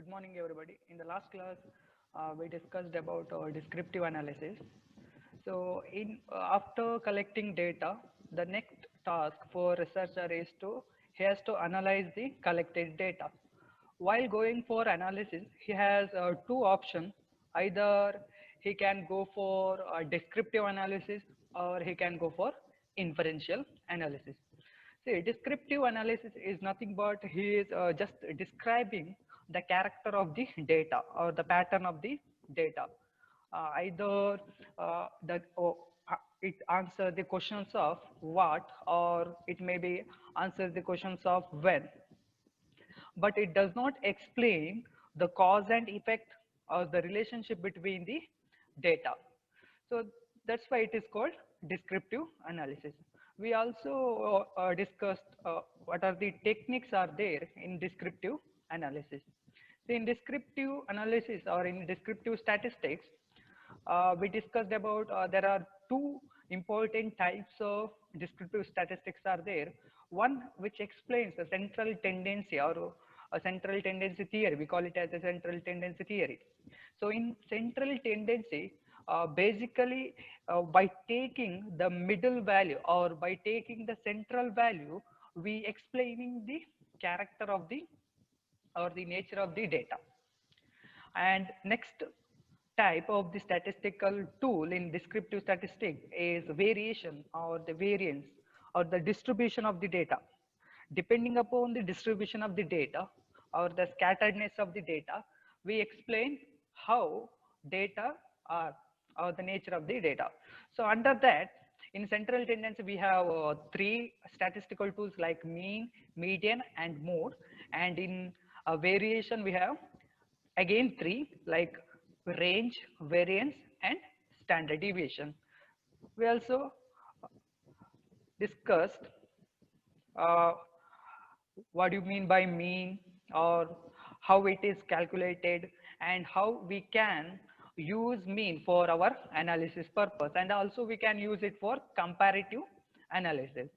Good morning, everybody. In the last class, we discussed about descriptive analysis. So, after collecting data, the next task for researcher is to he has to analyze the collected data. While going for analysis, he has two options. Either he can go for descriptive analysis or he can go for inferential analysis. See, descriptive analysis is nothing but he is just describing the character of the data or the pattern of the data. Either it answers the questions of what, or it may be answers the questions of when, but it does not explain the cause and effect or the relationship between the data. So that's why it is called descriptive analysis. We also discussed what are the techniques are there in descriptive analysis. So in descriptive analysis or in descriptive statistics, we discussed about there are two important types of descriptive statistics are there. One which explains a central tendency or a central tendency theory. We call it as a central tendency theory. So in central tendency, basically by taking the middle value or by taking the central value, we explaining the character of the or the nature of the data. And next type of the statistical tool in descriptive statistics is variation or the variance or the distribution of the data. Depending upon the distribution of the data or the scatteredness of the data, we explain how data are or the nature of the data. So under that, in central tendency, we have three statistical tools like mean, median, and mode. And in variation, we have again three like range, variance, and standard deviation. We also discussed uh, what do you mean by mean or how it is calculated and how we can use mean for our analysis purpose, and also we can use it for comparative analysis.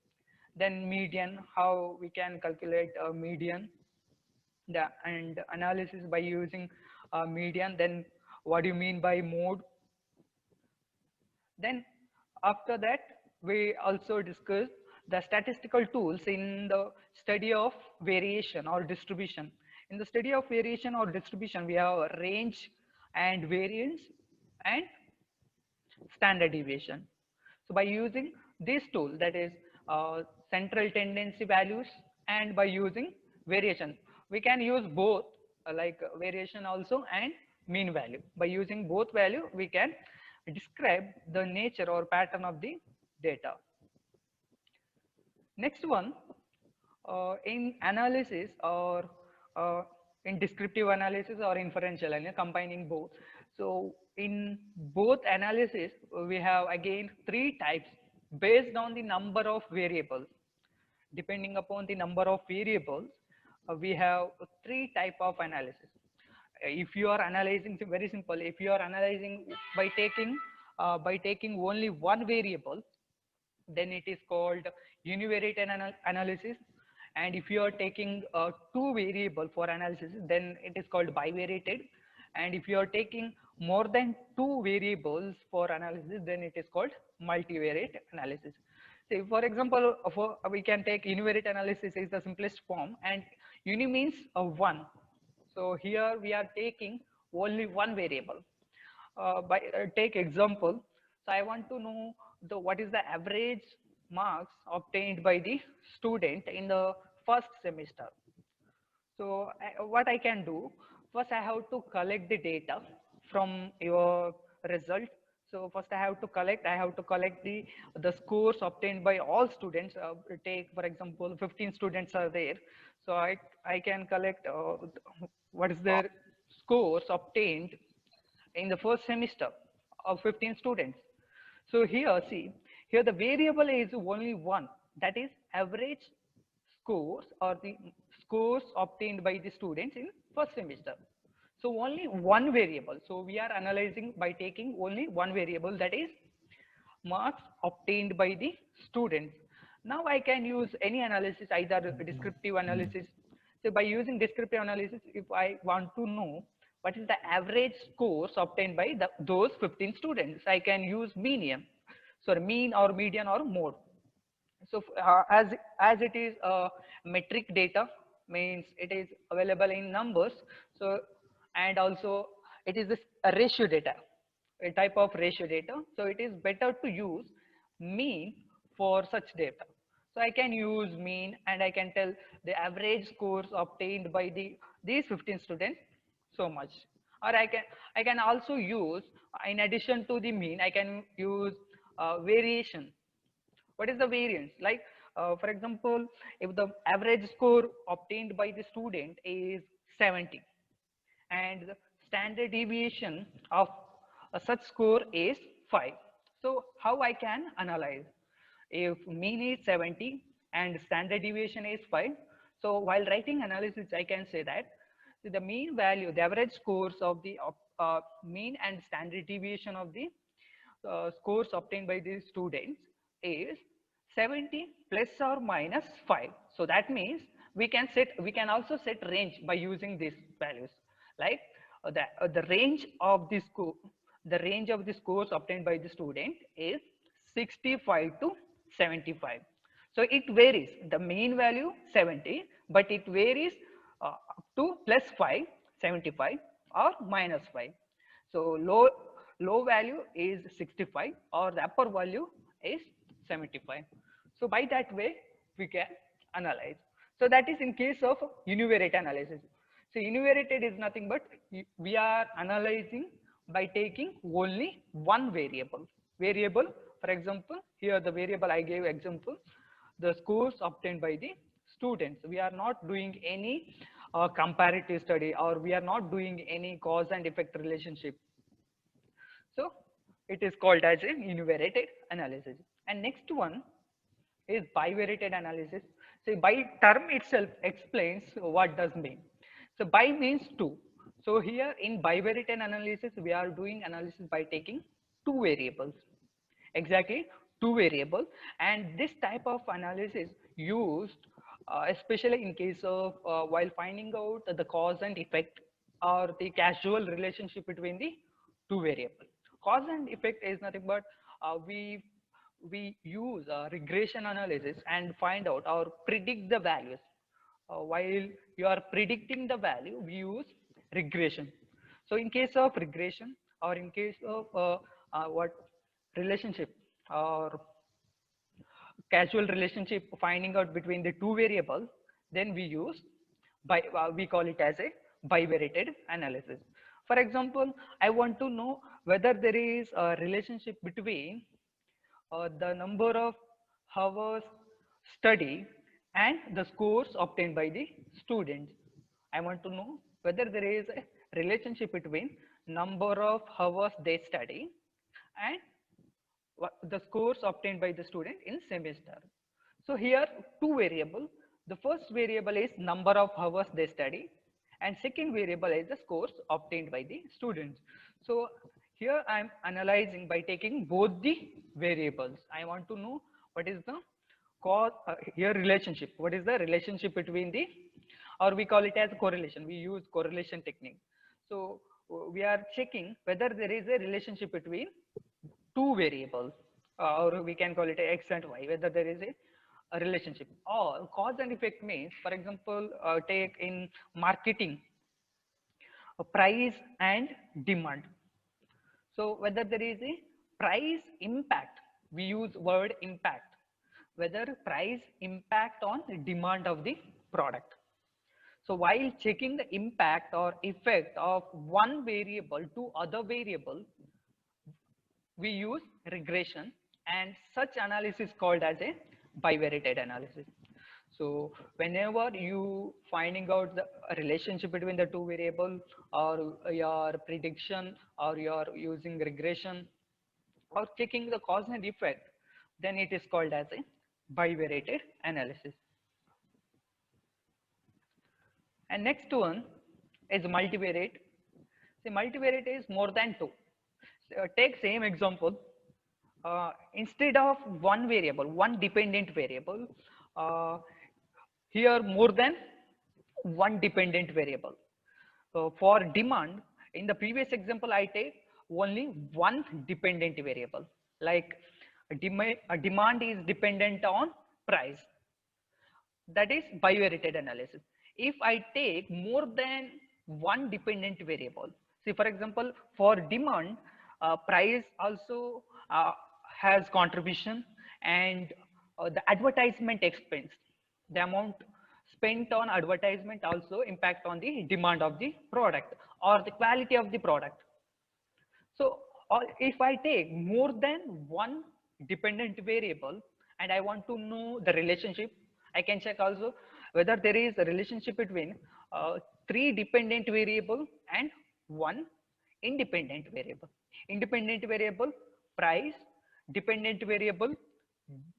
Then median, how we can calculate a median, and analysis by using median. Then what do you mean by mode? Then after that, we also discussed the statistical tools in the study of variation or distribution. In the study of variation or distribution, we have range and variance and standard deviation. So by using this tool, that is central tendency values, and by using variation, we can use both like variation also and mean value. By using both value, we can describe the nature or pattern of the data. Next one, in analysis or uh, in descriptive analysis or inferential analysis, combining both. So in both analysis, we have again three types based on the number of variables. Depending upon the number of variables, we have three type of analysis. If you are analyzing, very simple, if you are analyzing by taking only one variable, then it is called univariate analysis. And if you are taking two variable for analysis, then it is called bivariated. And if you are taking more than two variables for analysis, then it is called multivariate analysis. So for example, we can take univariate analysis is the simplest form, and uni means one. So here we are taking only one variable. Take example. So I want to know the what is the average marks obtained by the student in the first semester. So what I can do, first I have to collect the data from your result. So first I have to collect the scores obtained by all students. Take for example, 15 students are there. So I can collect what is their scores obtained in the first semester of 15 students. So here, see, here the variable is only one, that is average scores or the scores obtained by the students in first semester. So only one variable. So we are analyzing by taking only one variable, that is marks obtained by the students. Now I can use any analysis, either descriptive analysis, So by using descriptive analysis, if I want to know what is the average scores obtained by those 15 students, I can use median, sorry, mean or median or mode. So as it is metric data, means it is available in numbers. So and also it is a ratio data, a type of ratio data. So it is better to use mean for such data. So I can use mean and I can tell the average scores obtained by these 15 students so much. Or I can also use, in addition to the mean, I can use variation. What is the variance? Like, for example, if the average score obtained by the student is 70 and the standard deviation of such score is 5. So how I can analyze? If mean is 70 and standard deviation is 5, so while writing analysis, I can say that the mean value, the average scores of the mean and standard deviation of the scores obtained by the students is 70 plus or minus 5. So that means we can also set range by using these values. Like the range of the range of the scores obtained by the student is 65 to 75. So it varies. The mean value 70, but it varies up to plus 5, 75 or minus 5. So low value is 65 or the upper value is 75. So by that way we can analyze. So that is in case of univariate analysis. So univariate is nothing but we are analyzing by taking only one variable. Variable, for example, here the variable I gave example, the scores obtained by the students. We are not doing any comparative study, or we are not doing any cause and effect relationship. So it is called as a univariate analysis. And next one is bivariate analysis. So by term itself explains what does mean. So bi means two. So here in bivariate analysis, we are doing analysis by taking two variables. Exactly, two variable. And this type of analysis used especially in case of while finding out the cause and effect or the causal relationship between the two variables. Cause and effect is nothing but we use regression analysis and find out or predict the values. While you are predicting the value, we use regression. So in case of regression or in case of what relationship or causal relationship finding out between the two variables, then we use we call it as a bivariate analysis. For example, I want to know whether there is a relationship between the number of hours study and the scores obtained by the students. I want to know whether there is a relationship between number of hours they study and the scores obtained by the student in semester. So here two variable. The first variable is number of hours they study and second variable is the scores obtained by the students. So here I am analyzing by taking both the variables. I want to know what is the cause here relationship. What is the relationship between the, or we call it as correlation. We use correlation technique. So we are checking whether there is a relationship between two variables, or we can call it x and y, whether there is a relationship. Or cause and effect means, for example, take in marketing, price and demand. So whether there is a price impact, we use word impact, whether price impact on the demand of the product. So while checking the impact or effect of one variable to other variable, we use regression, and such analysis called as a bivariate analysis. So whenever you finding out the relationship between the two variable, or your prediction, or you're using regression, or checking the cause and effect, then it is called as a bivariate analysis. And next one is multivariate. See, multivariate is more than two. So, take same example. Instead of one variable, one dependent variable, uh, here more than one dependent variable. For demand, in the previous example, I take only one dependent variable. Like a demand is dependent on price. That is bivariated analysis. If I take more than one dependent variable, see for example, for demand, price also has contribution, and the advertisement expense, the amount spent on advertisement also impact on the demand of the product or the quality of the product. So if I take more than one dependent variable and I want to know the relationship, I can check also whether there is a relationship between three dependent variable and one independent variable. Independent variable price, dependent variable,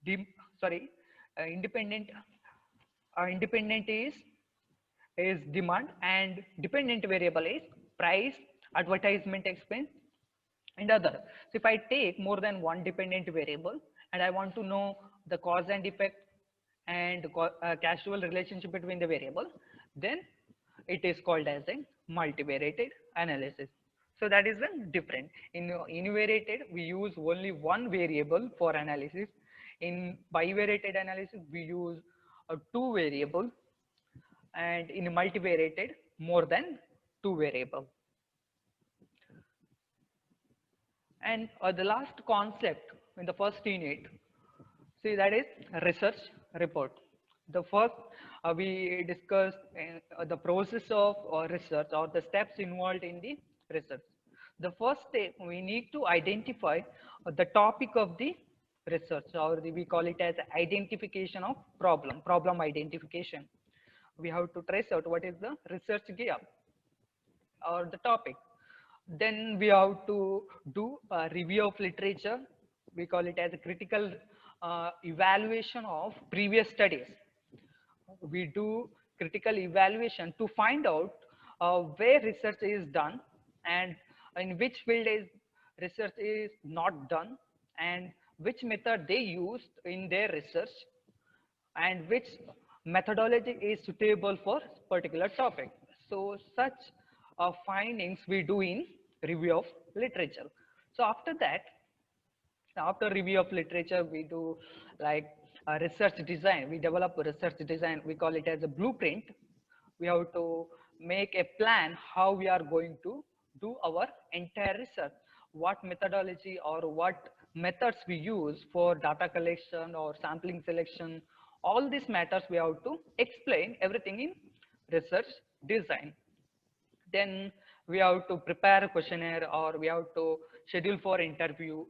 dim, sorry, independent independent is demand, and dependent variable is price, advertisement expense, and other. So if I take more than one dependent variable and I want to know the cause and effect and causal relationship between the variable, then it is called as a multivariate analysis. So that is the different. In univariated, we use only one variable for analysis. In bivariated analysis, we use two variable, and in multivariated, more than two variable. And the last concept in the first unit, see, that is research report. The first we discussed the process of research or the steps involved in the research. The first step, we need to identify the topic of the research, or we call it as identification of problem identification. We have to trace out what is the research gear or the topic. Then we have to do a review of literature. We call it as a critical evaluation of previous studies. We do critical evaluation to find out where research is done and in which field is research is not done, and which method they used in their research, and which methodology is suitable for particular topic. So such findings we do in review of literature. So after that, after review of literature, we do like a research design. We develop a research design. We call it as a blueprint. We have to make a plan how we are going to do our entire research, what methodology or what methods we use for data collection or sampling selection. All these matters we have to explain everything in research design. Then we have to prepare a questionnaire, or we have to schedule for interview.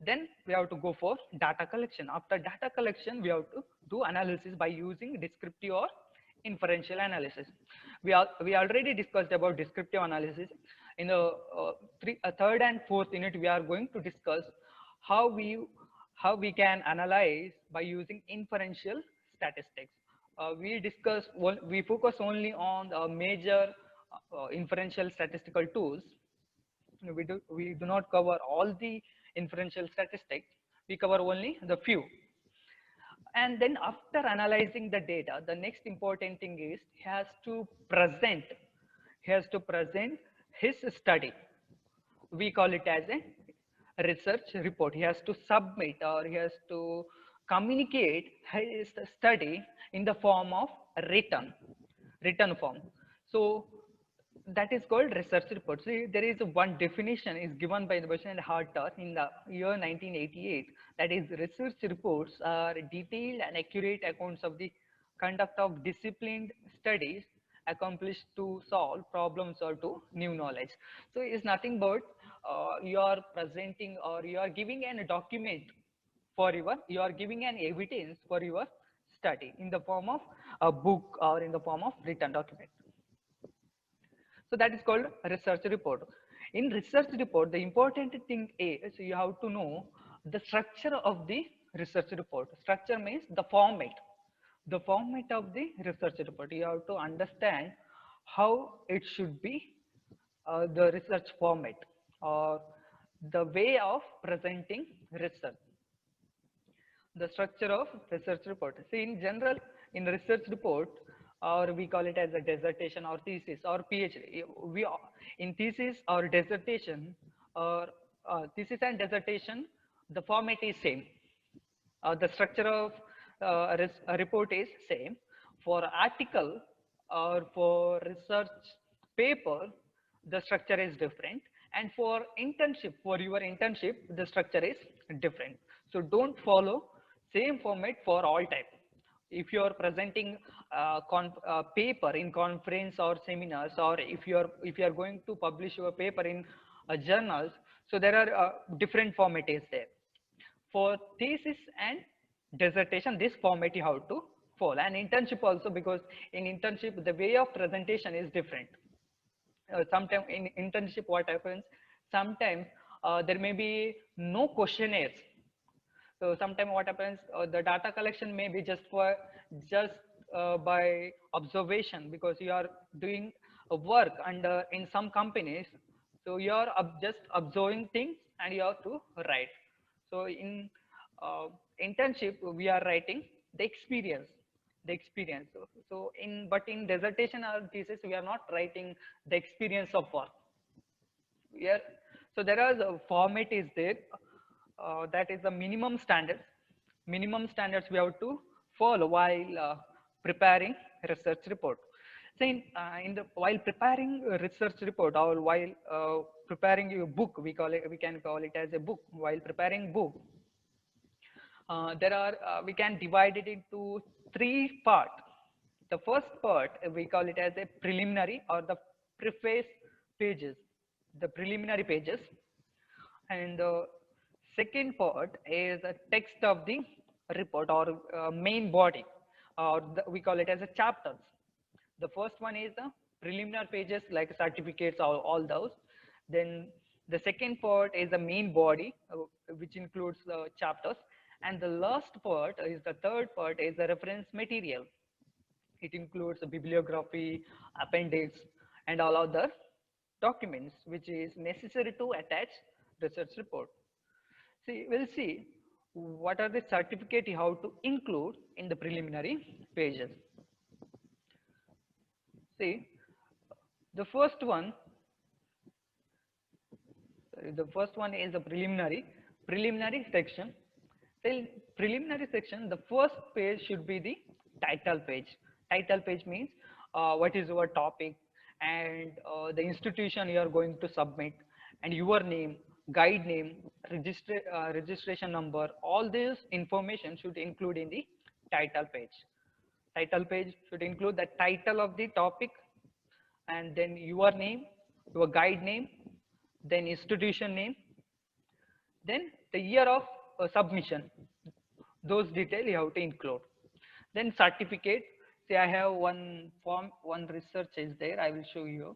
Then we have to go for data collection. After data collection, we have to do analysis by using descriptive or inferential analysis. We already discussed about descriptive analysis. In the third and fourth unit, we are going to discuss how we can analyze by using inferential statistics. We focus only on the major inferential statistical tools. We do not cover all the inferential statistics. We cover only the few. And then after analyzing the data, the next important thing is he has to present his study. We call it as a research report. He has to submit, or he has to communicate his study in the form of written form. So that is called research report. See, there is one definition is given by the Bush and Harter in the year 1988. That is, research reports are detailed and accurate accounts of the conduct of disciplined studies accomplished to solve problems or to new knowledge. So it's nothing but you are presenting, or you are giving a document for you are giving an evidence for your study in the form of a book or in the form of written document. So that is called research report. In research report, the important thing is you have to know the structure of the research report. Structure means the format of the research report. You have to understand how it should be, the research format or the way of presenting research. The structure of research report. See, in general, in research report, or we call it as a dissertation or thesis or PhD. In thesis or dissertation or thesis and dissertation, the format is same. The structure of a report is same. For article or for research paper, the structure is different. And for internship, for your internship, the structure is different. So don't follow same format for all time. If you are presenting paper in conference or seminars, or if you are going to publish your paper in journals, so there are different format is there. For thesis and dissertation, this format you have to follow, and internship also, because in internship the way of presentation is different. Sometimes in internship what happens, sometimes there may be no questionnaires. So sometimes what happens, the data collection may be just by observation, because you are doing a work under in some companies. So you are just observing things and you have to write. So in internship we are writing the experience, the experience. So in but in dissertation or thesis we are not writing the experience of work. Yeah, so there are the format is there, that is the minimum standards we have to follow while preparing research report. So in the while preparing a research report, or while preparing a book, we can call it as a book. While preparing book, there are we can divide it into three parts. The first part we call it as a preliminary or the preface pages, the preliminary pages, and the second part is a text of the report, or main body, or we call it as a chapters. The first one is the preliminary pages like certificates, all those. Then the second part is the main body, which includes the chapters. And the last part is the third part is the reference material. It includes the bibliography, appendix, and all other documents which is necessary to attach research report. See, we'll see what are the certificate you have to include in the preliminary pages. See, the first one, the first one is the preliminary section. The preliminary section, the first page should be the title page. Title page means what is your topic, and the institution you are going to submit, and your name, guide name, registration number. All this information should include in the title page. Title page should include the title of the topic, and then your name, your guide name, then institution name, then the year of submission. Those details you have to include. Then certificate. Say I have one form, one research is there. I will show you.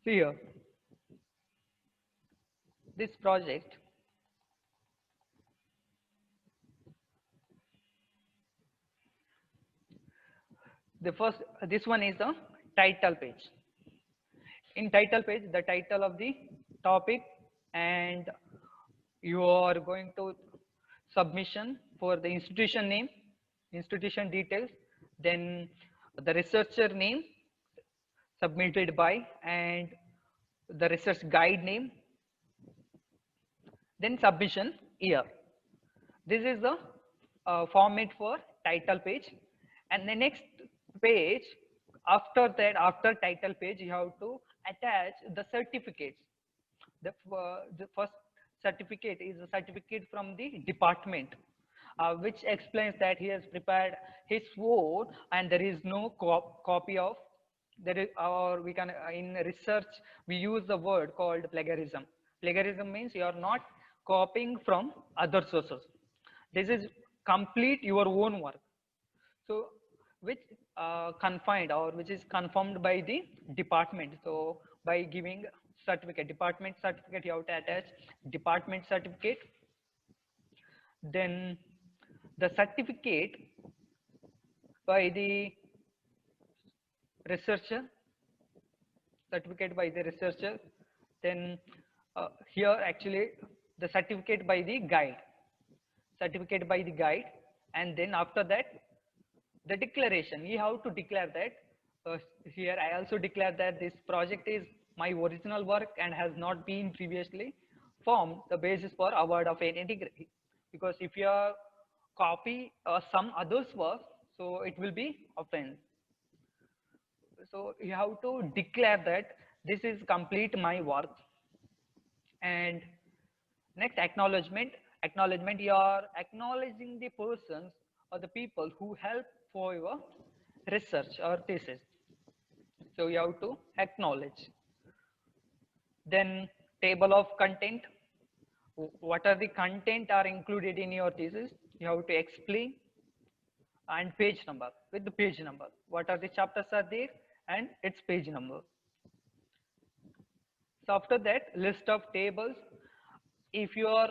See here. This project. This one is the title page. In title page, the title of the topic, and you are going to submission for the institution name, institution details, then the researcher name submitted by, and the research guide name, then submission year. This is the format for title page. And the next page, after that, after title page, you have to attach the certificates. The first certificate is a certificate from the department, which explains that he has prepared his own and there is no copy of there is, or we can in research we use the word called plagiarism. Plagiarism means you are not copying from other sources. This is complete your own work. So which confined or which is confirmed by the department. So by giving certificate, department certificate, you have to attach department certificate. Then the certificate by the researcher, certificate by the researcher. Then here actually the certificate by the guide, certificate by the guide, and then after that the declaration. You have to declare that here I also declare that this project is my original work and has not been previously formed the basis for award of any degree, because if you are copy some others work, so it will be offense. So you have to declare that this is complete my work. And next, acknowledgement, you are acknowledging the persons or the people who help for your research or thesis. So you have to acknowledge. Then table of content, what are the content are included in your thesis, you have to explain. And page number, with the page number, what are the chapters are there and its page number. So after that, list of tables. If you are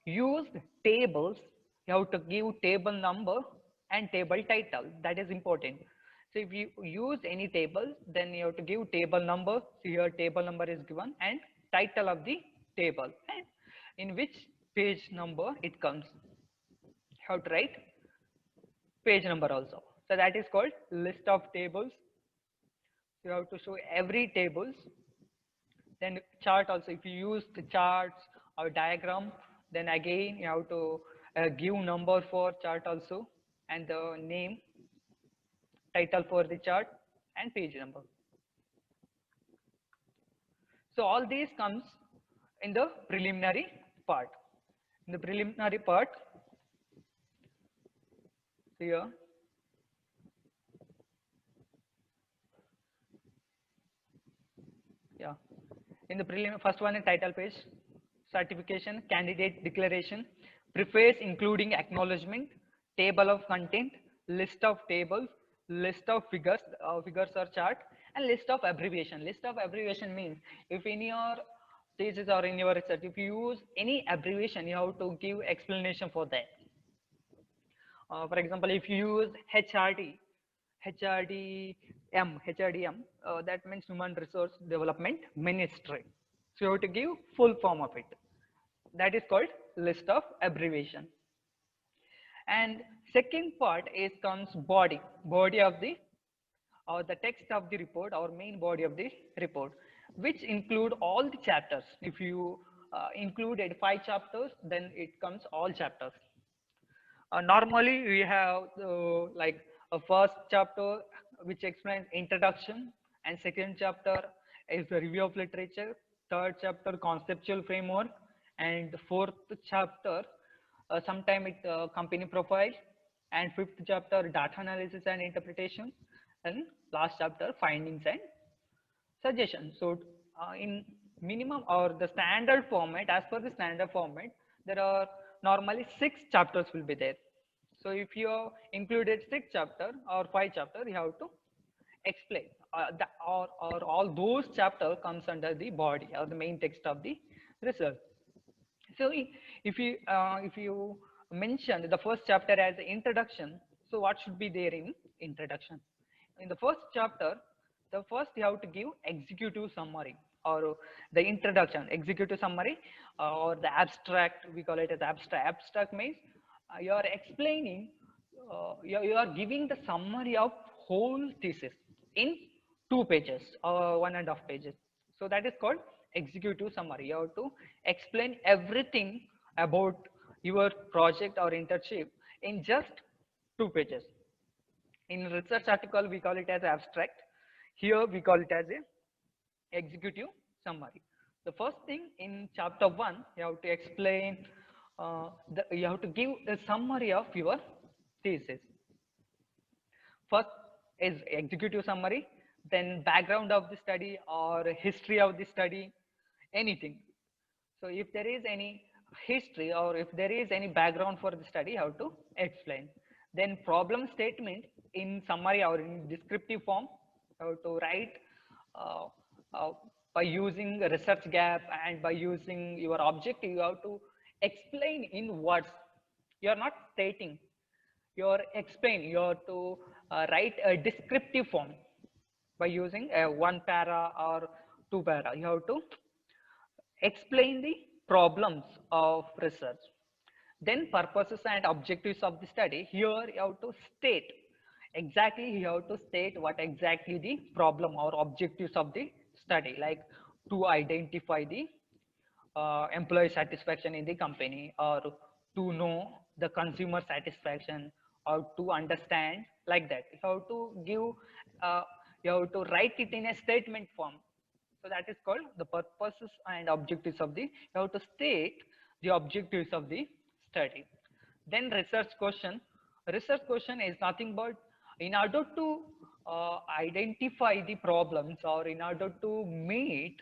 used tables, you have to give table number and table title. That is important. So if you use any table, then you have to give table number. So here table number is given and title of the table and in which page number it comes. You have to write page number also. So that is called list of tables. You have to show every tables. Then chart also, if you use the charts or diagram, then again you have to give number for chart also and the name, title for the chart and page number. So all these comes in the preliminary part. In the preliminary part, here yeah, in the preliminary first one is title page, certification, candidate declaration, preface including acknowledgement, table of content, list of tables, list of figures, figures or chart, and list of abbreviation. List of abbreviation means if in your thesis or in your research, if you use any abbreviation, you have to give explanation for that. For example, if you use HRD, HRDM, that means Human Resource Development Ministry. So you have to give full form of it. That is called list of abbreviation. And second part is comes body of the or the text of the report or main body of the report, which include all the chapters. If you included 5 chapters, then it comes all chapters. Normally we have like a first chapter which explains introduction, and second chapter is the review of literature, third chapter conceptual framework, and the fourth chapter sometime it company profile, and fifth chapter data analysis and interpretation, and last chapter findings and suggestions. So in minimum or the standard format, as per the standard format, there are normally 6 chapters will be there. So if you included 6 chapter or 5 chapter, you have to explain or all those chapter comes under the body or the main text of the research. So if you mention the first chapter as introduction, so what should be there in introduction? In the first chapter, the first you have to give executive summary or the introduction, executive summary or the abstract, we call it as abstract. Abstract means you are explaining, you are giving the summary of whole thesis in 2 pages or 1.5 pages. So that is called executive summary. You have to explain everything about your project or internship in just 2 pages. In research article, we call it as abstract. Here we call it as a executive summary. The first thing in chapter 1, you have to explain, you have to give a summary of your thesis. First is executive summary, then background of the study or history of the study, anything. So if there is any history or if there is any background for the study, you have to explain. Then problem statement in summary or in descriptive form, you have to write by using research gap and by using your objective, you have to explain in words. You are not stating, you are explaining. You have to write a descriptive form by using a 1 para or 2 para. You have to explain the problems of research. Then purposes and objectives of the study. Here you have to state exactly, you have to state what exactly the problem or objectives of the study, like to identify the employee satisfaction in the company, or to know the consumer satisfaction, or to understand, like that. You have to give, you have to write it in a statement form. So that is called the purposes and objectives of the, you have to state the objectives of the study. Then research question. Research question is nothing but, in order to identify the problems, or in order to meet,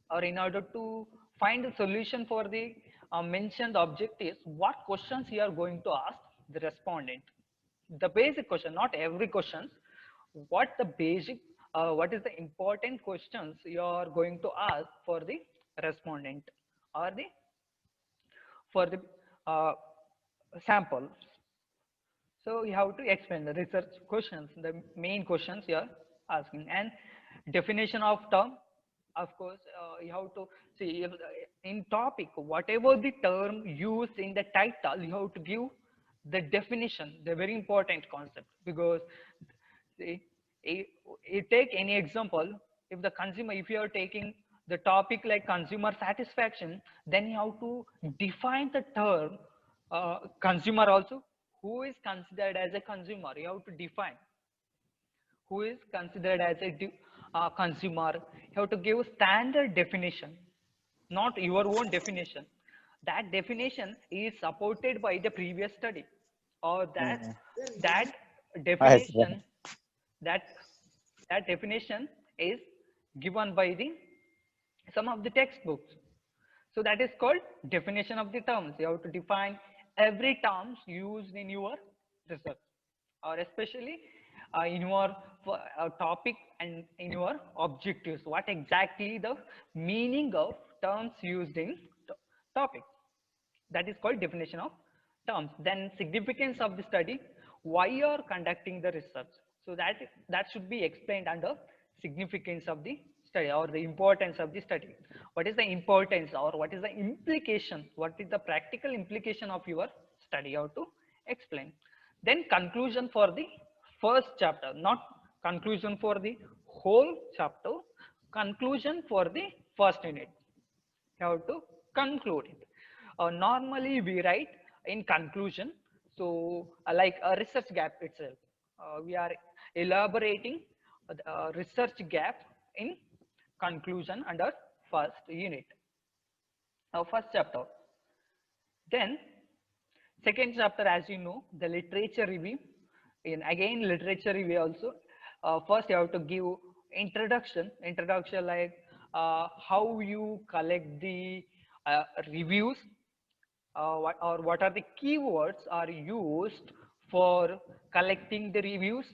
or in order to find a solution for the mentioned objectives, what questions you are going to ask the respondent. The basic question, not every question. What the basic, what is the important questions you are going to ask for the respondent, or the, for the uh, sample. So you have to explain the research questions, the main questions you are asking, and definition of term. Of course, you have to see if, in topic, whatever the term used in the title, you have to give the definition, the very important concept. Because see, you take any example, if the consumer, if you are taking the topic like consumer satisfaction, then you have to define the term consumer also. Who is considered as a consumer? You have to define who is considered as a consumer. You have to give standard definition, not your own definition. That definition is supported by the previous study, or Mm. that Yes, bro. definition, that that definition is given by the some of the textbooks. So that is called definition of the terms. You have to define every terms used in your research, or especially in your topic and in your objectives. What exactly the meaning of terms used in topic? That is called definition of terms. Then significance of the study, why you are conducting the research. So that should be explained under significance of the study, or the importance of the study. What is the importance, or what is the implication, what is the practical implication of your study, you have to explain. Then conclusion for the first chapter, not conclusion for the whole chapter, conclusion for the first unit. You have to conclude it. Normally we write in conclusion. So like a research gap itself, we are elaborating research gap in conclusion under first unit, first chapter. Then second chapter, as you know, the literature review. In again literature review also, first you have to give introduction, like how you collect the reviews, what are the keywords are used for collecting the reviews,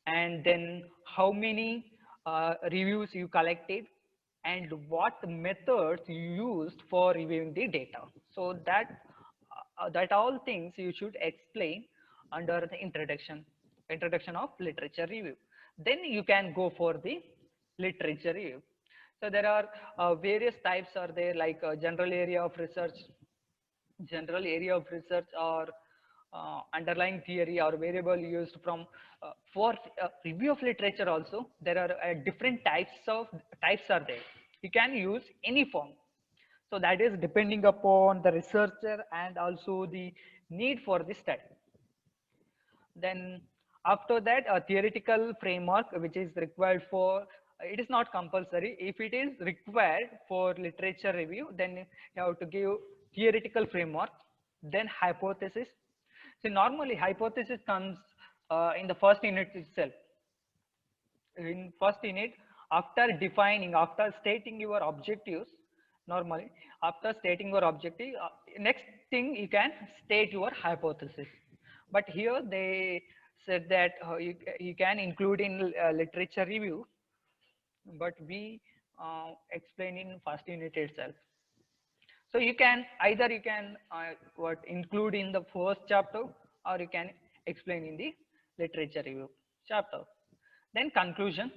and then how many reviews you collected, and what methods you used for reviewing the data. So that all things you should explain under the introduction of literature review. Then you can go for the literature review. So there are various types are there, like general area of research, or underlying theory, or variable used from for review of literature. Also there are different types are there. You can use any form. So that is depending upon the researcher and also the need for the study. Then after that, a theoretical framework which is required for, it is not compulsory. If it is required for literature review, then you have to give theoretical framework. Then hypothesis. So normally hypothesis comes in the first unit itself. In first unit, after stating your objectives, normally after stating your objective, next thing you can state your hypothesis. But here they said that you can include in literature review, but we explain in first unit itself. So you can either you can what include in the first chapter, or you can explain in the literature review chapter. Then conclusion,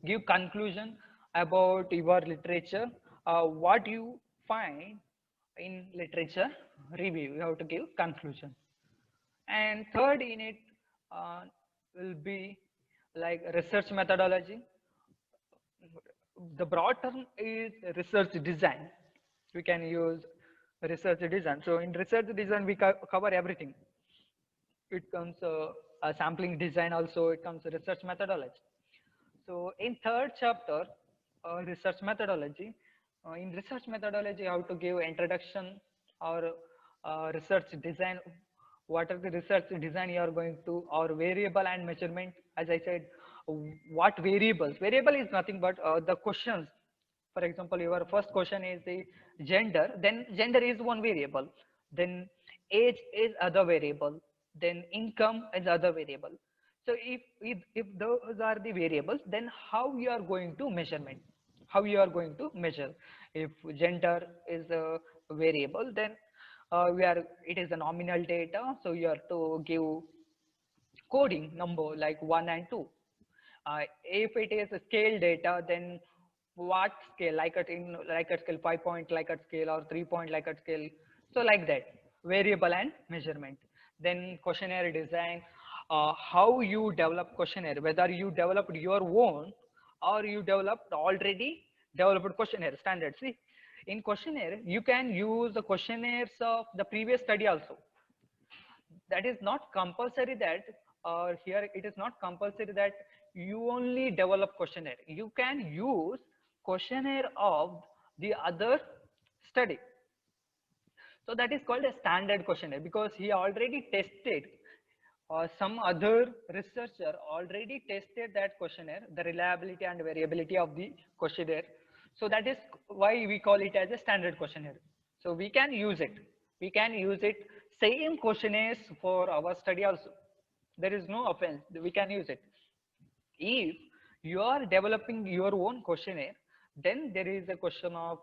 give conclusion about your literature, what you find in literature review, you have to give conclusion. And third in it uh, will be like research methodology. The broad term is research design. We can use research design. So in research design, we cover everything. It comes a sampling design also, it comes research methodology. So in third chapter, research methodology, in research methodology, how to give introduction or research design, what are the research design you are going to, or variable and measurement, as I said, what variables, variable is nothing but the questions. For example, your first question is the gender, then gender is one variable, then age is other variable, then income is other variable. So if those are the variables, then how you are going to measurement, how you are going to measure. If gender is a variable, then it is a nominal data, so you have to give coding number like 1 and 2. If it is a scale data, then what scale, like at in Likert scale, 5-point Likert scale or 3-point Likert scale. So like that, variable and measurement. Then questionnaire design, how you develop questionnaire, whether you developed your own or you developed already developed questionnaire standards. See, in questionnaire, you can use the questionnaires of the previous study also. That is not compulsory that, or here it is not compulsory that you only develop questionnaire. You can use questionnaire of the other study. So that is called a standard questionnaire because he already tested, or some other researcher already tested that questionnaire, the reliability and variability of the questionnaire. So that is why we call it as a standard questionnaire. So we can use it. We can use it same questionnaires for our study also. There is no offense. We can use it. If you are developing your own questionnaire, then there is a question of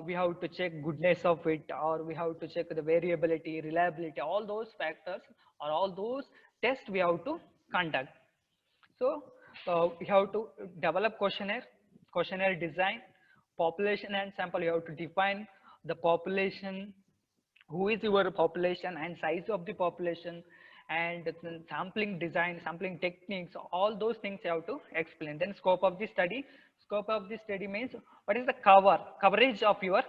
we have to check goodness of it, or we have to check the variability, reliability, all those factors or all those tests we have to conduct. So we have to develop questionnaire, questionnaire design, population and sample. You have to define the population, who is your population and size of the population, and then sampling design, sampling techniques, all those things you have to explain. Then scope of the study. Scope of the study means what is the coverage of your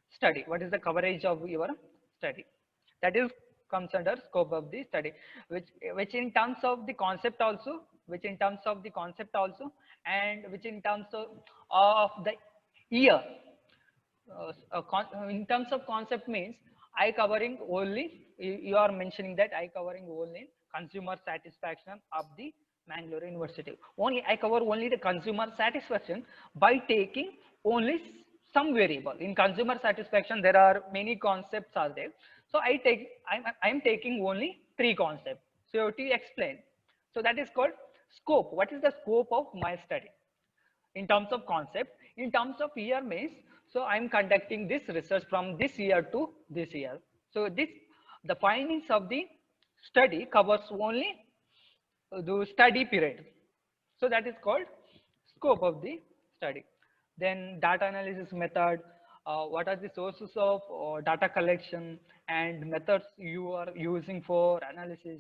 study. What is the coverage of your study? That is comes under scope of the study, which in terms of the concept also, which in terms of the concept also, and which in terms of the year. In terms of concept means I covering only, you are mentioning that I covering only consumer satisfaction of the Mangalore University. Only I cover only the consumer satisfaction by taking only some variable. In consumer satisfaction, there are many concepts are there. So I'm taking only 3 concepts. So to explain. So that is called scope. What is the scope of my study? In terms of concept, in terms of year means, so I'm conducting this research from this year to this year. So the findings of the study covers only the study period. So that is called scope of the study. Then data analysis method, what are the sources of data collection and methods you are using for analysis,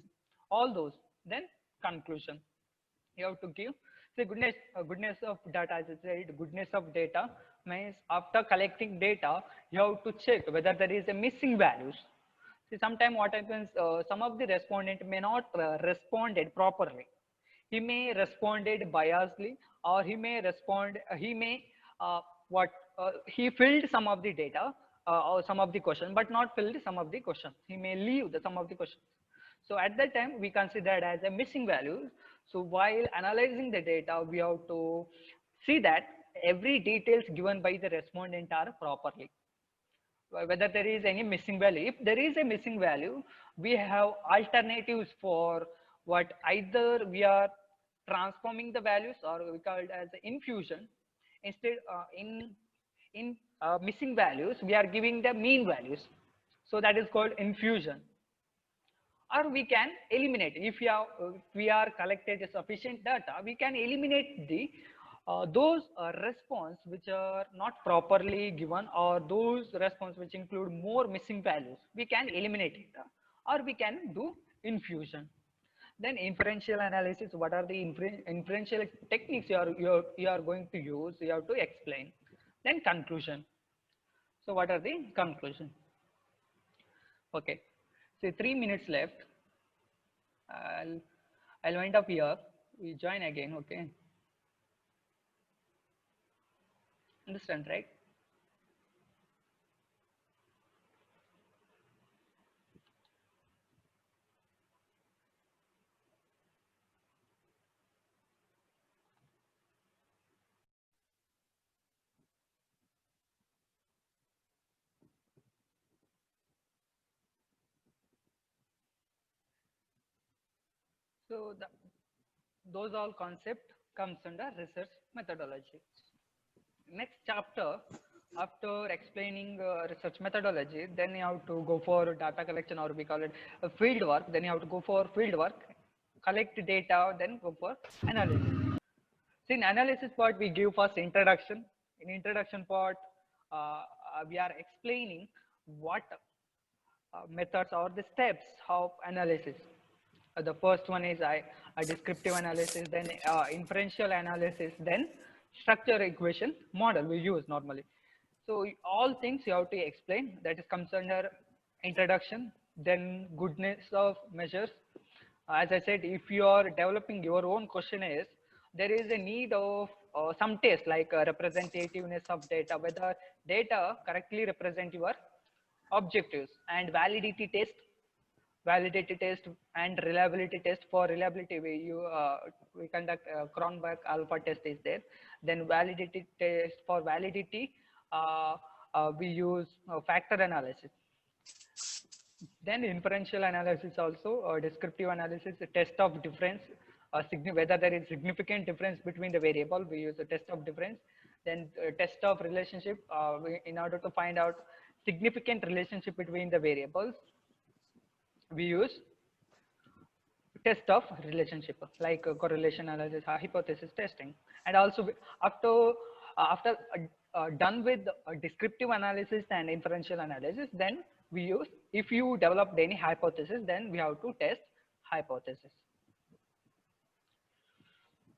all those. Then conclusion, you have to give the goodness of data. As I said, goodness of data means after collecting data, you have to check whether there is a missing values. See, sometimes what happens, some of the respondent may not responded properly. He may responded biasly, or he may respond, he may what he filled some of the data or some of the question, but not filled some of the question. He may leave some of the questions. So at that time, we consider it as a missing value. So while analyzing the data, we have to see that every details given by the respondent are properly, whether there is any missing value. If there is a missing value, we have alternatives for what, either we are transforming the values or we call it as infusion. Instead, in missing values, we are giving the mean values. So that is called infusion. Or we can eliminate, if we are collected sufficient data, we can eliminate the those response which are not properly given, or those response which include more missing values, we can eliminate it, or we can do infusion. Then inferential analysis, what are the inferential techniques you are going to use, you have to explain. Then conclusion. So what are the conclusion? Okay, so 3 minutes left. I'll I'll wind up here. We join again. Okay, understand, right? So those all concept comes under research methodology. Next chapter, after explaining research methodology, then you have to go for data collection, or we call it field work. Then you have to go for field work, collect data, then go for analysis. So in analysis part, we give first introduction. In introduction part, we are explaining what methods or the steps of analysis. The first one is a descriptive analysis, then inferential analysis, then structure equation model we use normally. So all things you have to explain. That is comes under introduction. Then goodness of measures. As I said, if you are developing your own questionnaires, there is a need of some test like representativeness of data, whether data correctly represent your objectives, and validity test and reliability test. For reliability, we conduct Cronbach alpha test is there. Then validity test, for validity, uh, we use factor analysis. Then inferential analysis also, descriptive analysis, a test of difference, whether there is significant difference between the variable, we use a test of difference. Then test of relationship, in order to find out significant relationship between the variables, we use test of relationship like correlation analysis, hypothesis testing. And also after done with descriptive analysis and inferential analysis, then we use, if you developed any hypothesis, then we have to test hypothesis.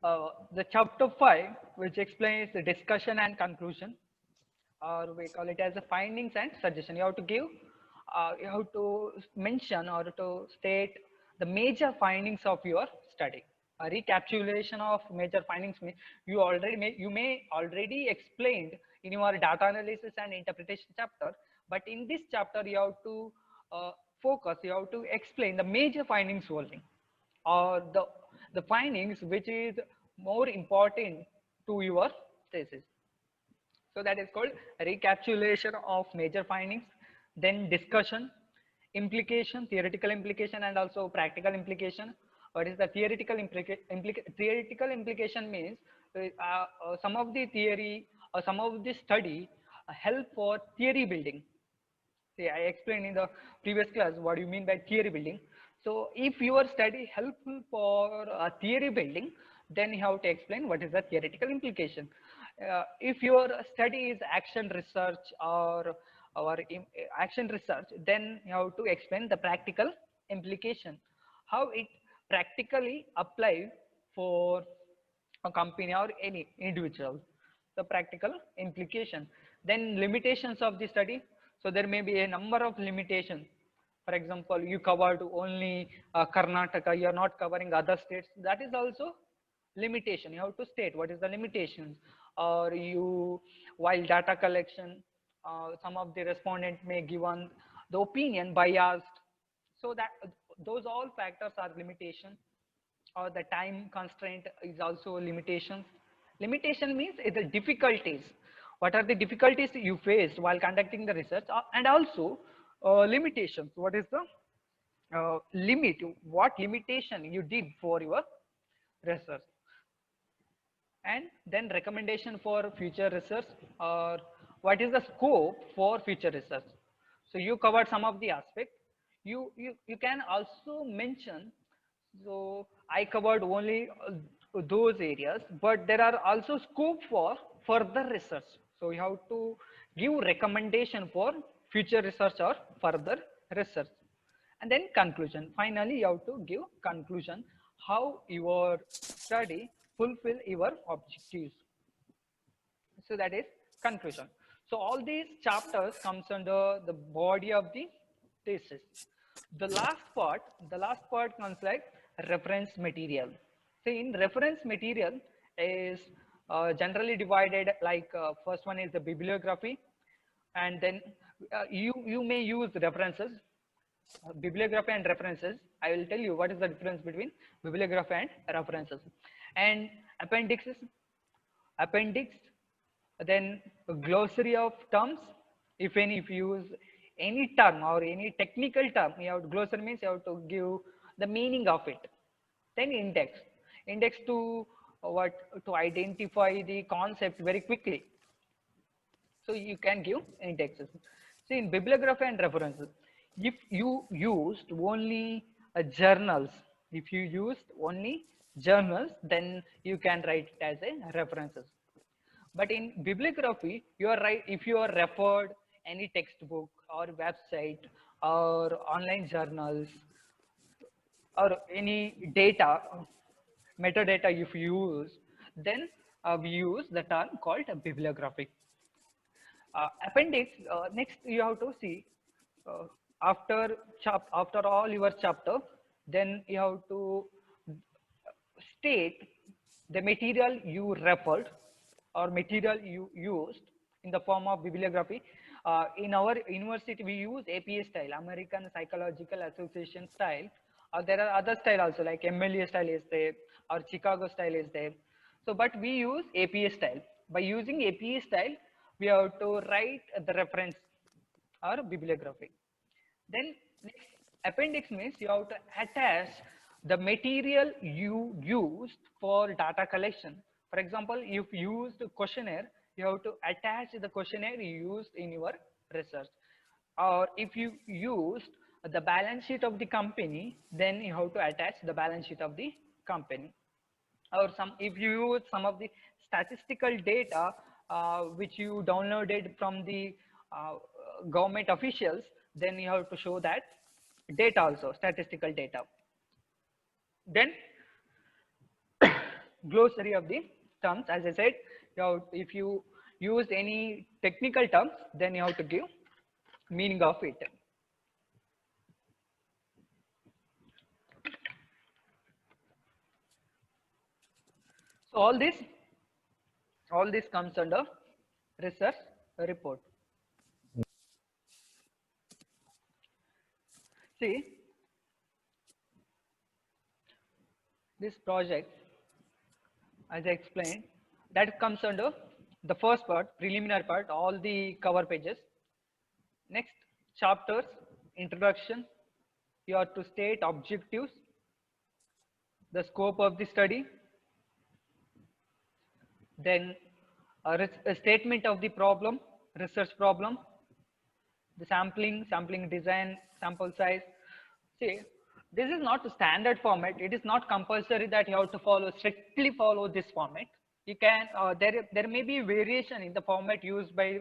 The chapter 5, which explains the discussion and conclusion, or we call it as a findings and suggestion. You have to give, you have to mention or to state the major findings of your study. A recapitulation of major findings means you may already explained in your data analysis and interpretation chapter, but in this chapter you have to focus, you have to explain the major findings only, or the findings which is more important to your thesis. So that is called recapitulation of major findings. Then discussion, implication, theoretical implication, and also practical implication. What is the theoretical theoretical implication means some of the theory or some of the study help for theory building. See, I explained in the previous class what do you mean by theory building. So if your study helpful for theory building, then you have to explain what is the theoretical implication. If your study is action research or action research, then you have to explain the practical implication, how it practically applies for a company or any individual. The practical implication. Then limitations of the study. So there may be a number of limitations. For example, you covered only Karnataka, you are not covering other states. That is also limitation. You have to state what is the limitations. Or you, while data collection, some of the respondent may give on the opinion biased. So that those all factors are limitation. Or the time constraint is also a limitation. Limitation means the difficulties. What are the difficulties you faced while conducting the research, and also limitations. What is the limit? What limitation you did for your research? And then recommendation for future research, or what is the scope for future research. So you covered some of the aspects. You can also mention, so I covered only those areas, but there are also scope for further research. So you have to give recommendation for future research or further research. And then conclusion. Finally, you have to give conclusion how your study fulfill your objectives. So that is conclusion. So all these chapters comes under the body of the thesis. The last part comes like reference material. See, in reference material is generally divided like first one is the bibliography, and then you may use references, bibliography and references. I will tell you what is the difference between bibliography and references. And appendixes, appendix, then a glossary of terms. If any, if you use any term or any technical term, you have glossary means you have to give the meaning of it. Then index, index to what, to identify the concept very quickly. So you can give indexes. See, in bibliography and references, if you used only journals, if you used only journals, then you can write it as a references. But in bibliography, you are right. If you are referred any textbook or website or online journals or any data, metadata if you use, then we use the term called bibliography. Appendix, next you have to see uh, after all your chapter, then you have to state the material you referred or material you used in the form of bibliography. In our university, we use APA style, American Psychological Association style. There are other style also like MLA style is there or Chicago style is there. So, but we use APA style. By using APA style, we have to write the reference or bibliography. Then next, appendix means you have to attach the material you used for data collection. For example, if you used a questionnaire, you have to attach the questionnaire you used in your research. Or if you used the balance sheet of the company, then you have to attach the balance sheet of the company. Or some, if you use some of the statistical data which you downloaded from the uh, government officials, then you have to show that data also, statistical data. Then glossary of the terms, as I said, you have, if you use any technical terms, then you have to give meaning of it. So all this comes under research report. See, this project, as I explained, that comes under the first part, preliminary part, all the cover pages. Next, chapters, introduction, you have to state objectives, the scope of the study, then a statement of the problem, research problem, the sampling design, sample size. See, this is not a standard format. It is not compulsory that you have to strictly follow this format. You can, there may be variation in the format used by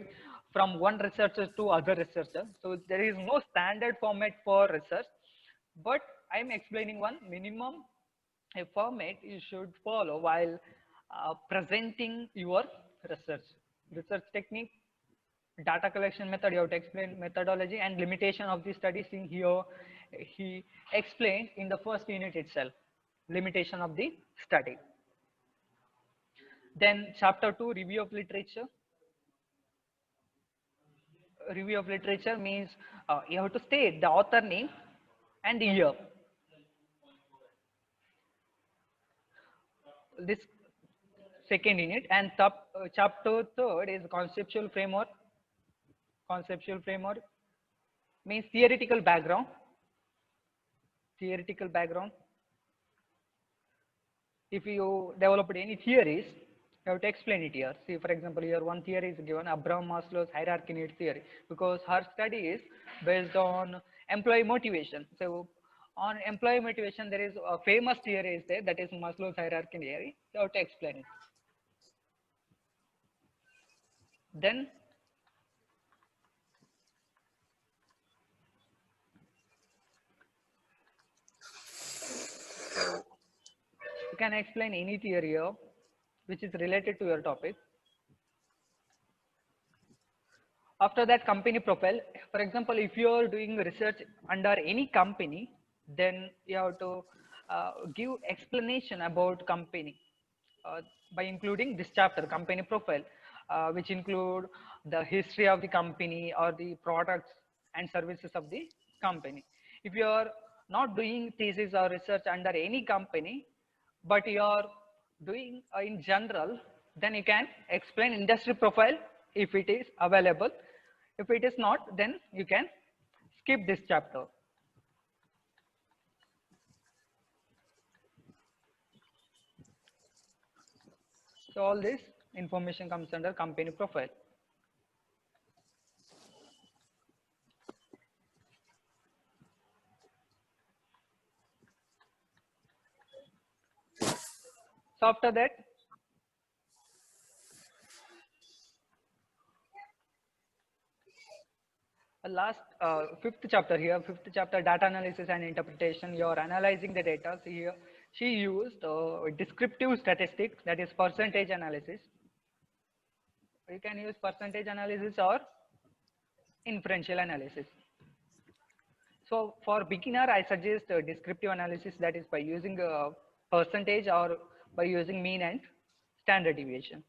from one researcher to other researcher. So there is no standard format for research, but I am explaining one minimum a format you should follow while presenting your research. Research technique, data collection method, you have to explain methodology and limitation of the study. Seen here, he explained in the first unit itself, limitation of the study. Then chapter 2, review of literature. Review of literature means you have to state the author name and the year. This second unit. And chapter 3 is conceptual framework. Conceptual framework means theoretical background. Theoretical background. If you developed any theories, you have to explain it here. See, for example, here one theory is given, Abraham Maslow's hierarchy need theory, because her study is based on employee motivation. So On employee motivation, there is a famous theory is there, that is Maslow's hierarchy theory. You have to explain it. Then you can explain any theory here which is related to your topic. After that, company profile. For example, if you are doing research under any company, then you have to give explanation about company uh, by including this chapter, company profile, which include the history of the company or the products and services of the company. If you are not doing thesis or research under any company, but you are doing in general, then you can explain industry profile if it is available. If it is not, then you can skip this chapter. So all this information comes under company profile. So after that, last fifth chapter here, fifth chapter, data analysis and interpretation. You are analyzing the data. So here she used descriptive statistics, that is percentage analysis. You can use percentage analysis or inferential analysis. So for beginner, I suggest descriptive analysis, that is by using a percentage or by using mean and standard deviation.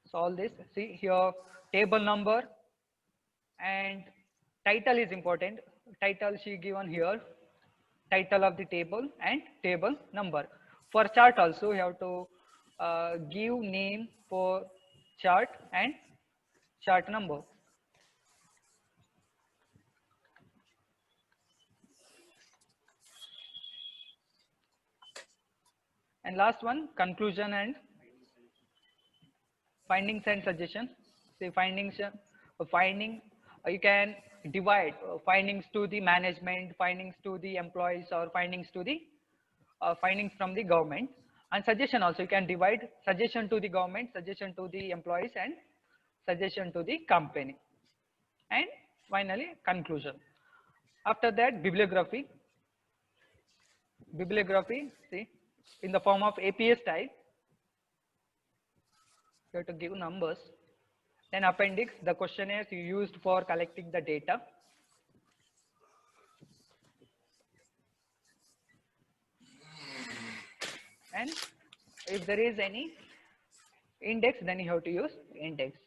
So all this, see here, table number and title is important. Title she given here, title of the table and table number. For chart also you have to give name for chart and chart number. And last one, conclusion and findings and suggestion. Say findings, finding you can divide findings to the management, findings to the employees, or findings to the findings from the government. And suggestion also you can divide suggestion to the government, suggestion to the employees, and suggestion to the company. And finally conclusion. After that, bibliography. Bibliography, see, in the form of APS type, you have to give numbers. Then appendix, the questionnaires you used for collecting the data. And if there is any index, then you have to use index.